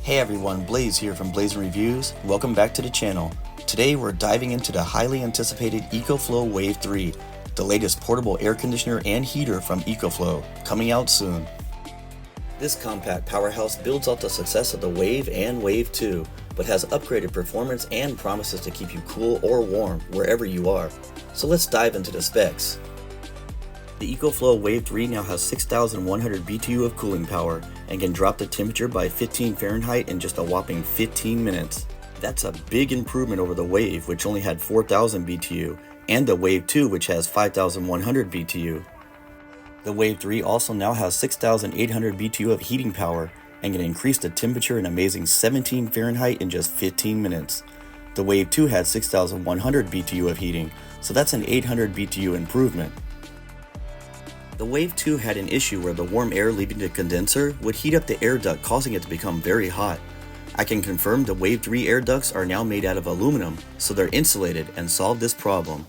Hey everyone, Blaze here from Blaze Reviews. Welcome back to the channel. Today we're diving into the highly anticipated EcoFlow Wave 3, the latest portable air conditioner and heater from EcoFlow, coming out soon. This compact powerhouse builds off the success of the Wave and Wave 2, but has upgraded performance and promises to keep you cool or warm wherever you are. So let's dive into the specs. The EcoFlow Wave 3 now has 6,100 BTU of cooling power and can drop the temperature by 15 Fahrenheit in just a whopping 15 minutes. That's a big improvement over the Wave, which only had 4,000 BTU, and the Wave 2, which has 5,100 BTU. The Wave 3 also now has 6,800 BTU of heating power and can increase the temperature an amazing 17 Fahrenheit in just 15 minutes. The Wave 2 had 6,100 BTU of heating, so that's an 800 BTU improvement. The Wave 2 had an issue where the warm air leaving the condenser would heat up the air duct, causing it to become very hot. I can confirm the Wave 3 air ducts are now made out of aluminum, so they're insulated and solve this problem.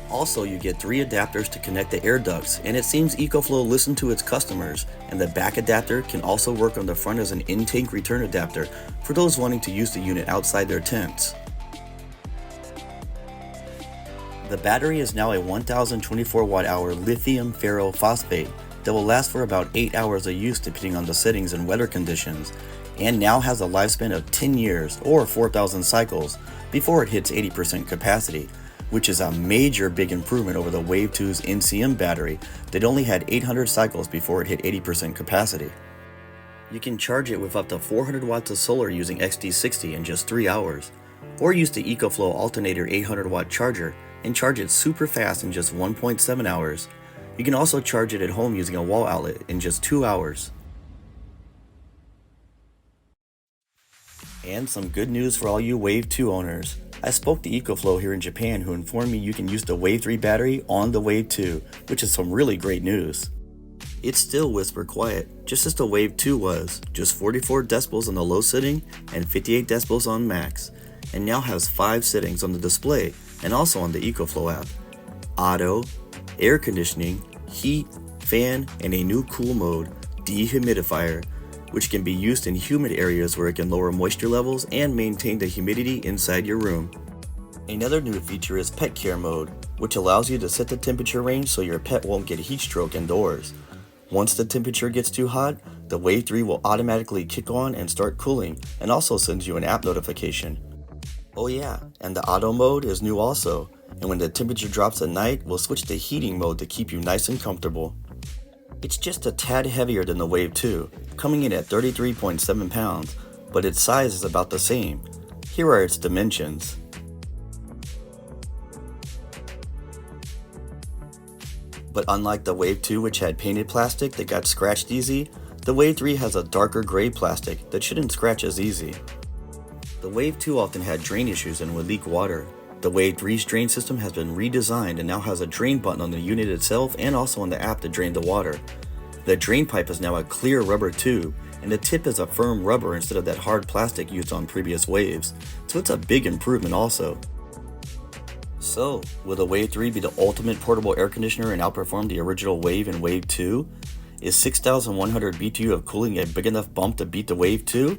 Also, you get 3 adapters to connect the air ducts, and it seems EcoFlow listened to its customers, and the back adapter can also work on the front as an in-tank return adapter for those wanting to use the unit outside their tents. The battery is now a 1024 watt-hour lithium ferrophosphate that will last for about 8 hours of use depending on the settings and weather conditions, and now has a lifespan of 10 years or 4,000 cycles before it hits 80% capacity, which is a major big improvement over the Wave 2's NCM battery that only had 800 cycles before it hit 80% capacity. You can charge it with up to 400 watts of solar using XD60 in just 3 hours, or use the EcoFlow Alternator 800 watt charger and charge it super fast in just 1.7 hours. You can also charge it at home using a wall outlet in just 2 hours. And some good news for all you Wave 2 owners. I spoke to EcoFlow here in Japan, who informed me you can use the Wave 3 battery on the Wave 2, which is some really great news. It's still whisper quiet, just as the Wave 2 was, just 44 decibels on the low setting and 58 decibels on max, and now has 5 settings on the display and also on the EcoFlow app: auto, air conditioning, heat, fan, and a new cool mode, dehumidifier, which can be used in humid areas where it can lower moisture levels and maintain the humidity inside your room. Another new feature is pet care mode, which allows you to set the temperature range so your pet won't get heat stroke indoors. Once the temperature gets too hot, the Wave 3 will automatically kick on and start cooling, and also sends you an app notification. Oh yeah, and the auto mode is new also, and when the temperature drops at night, we'll switch to heating mode to keep you nice and comfortable. It's just a tad heavier than the Wave 2, coming in at 33.7 pounds, but its size is about the same. Here are its dimensions. But unlike the Wave 2, which had painted plastic that got scratched easy, the Wave 3 has a darker gray plastic that shouldn't scratch as easy. The Wave 2 often had drain issues and would leak water. The Wave 3's drain system has been redesigned and now has a drain button on the unit itself and also on the app to drain the water. The drain pipe is now a clear rubber tube, and the tip is a firm rubber instead of that hard plastic used on previous Waves, so it's a big improvement also. So, will the Wave 3 be the ultimate portable air conditioner and outperform the original Wave and Wave 2? Is 6,100 BTU of cooling a big enough bump to beat the Wave 2?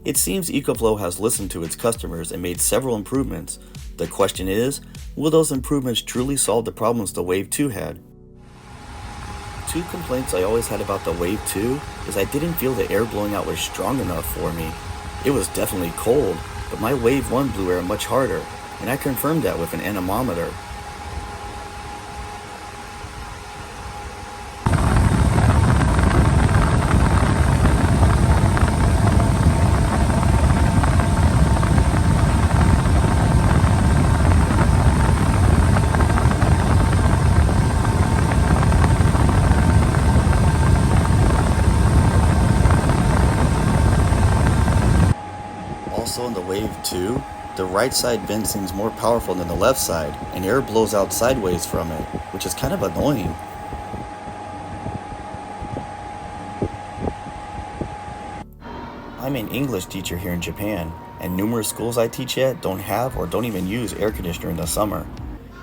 It seems EcoFlow has listened to its customers and made several improvements. The question is, will those improvements truly solve the problems the Wave 2 had? 2 complaints I always had about the Wave 2 is I didn't feel the air blowing out was strong enough for me. It was definitely cold, but my Wave 1 blew air much harder, and I confirmed that with an anemometer. Also on the Wave 2, the right side vent seems more powerful than the left side, and air blows out sideways from it, which is kind of annoying. I'm an English teacher here in Japan, and numerous schools I teach at don't have or don't even use air conditioner in the summer.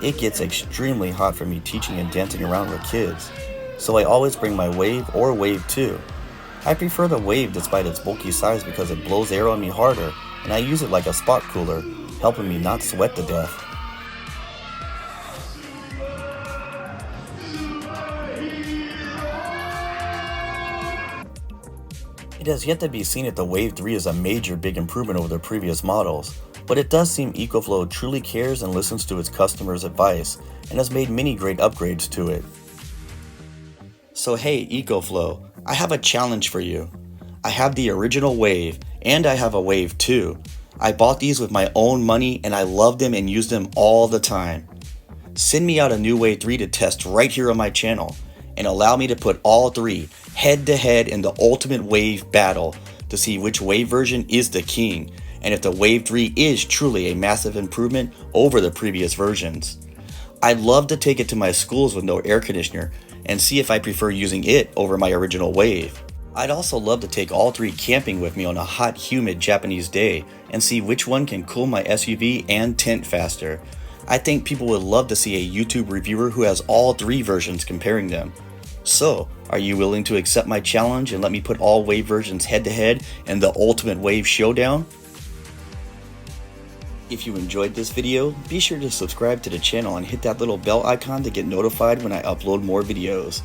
It gets extremely hot for me teaching and dancing around with kids, so I always bring my Wave or Wave 2. I prefer the Wave despite its bulky size because it blows air on me harder, and I use it like a spot cooler, helping me not sweat to death. It has yet to be seen if the Wave 3 is a major big improvement over the previous models, but it does seem EcoFlow truly cares and listens to its customers' advice, and has made many great upgrades to it. So hey EcoFlow, I have a challenge for you. I have the original Wave, and I have a Wave 2. I bought these with my own money and I love them and use them all the time. Send me out a new Wave 3 to test right here on my channel, and allow me to put all three head to head in the ultimate Wave battle to see which Wave version is the king, and if the Wave 3 is truly a massive improvement over the previous versions. I'd love to take it to my schools with no air conditioner and see if I prefer using it over my original Wave. I'd also love to take all three camping with me on a hot, humid Japanese day and see which one can cool my SUV and tent faster. I think people would love to see a YouTube reviewer who has all three versions comparing them. So, are you willing to accept my challenge and let me put all Wave versions head to head in the ultimate Wave showdown? If you enjoyed this video, be sure to subscribe to the channel and hit that little bell icon to get notified when I upload more videos.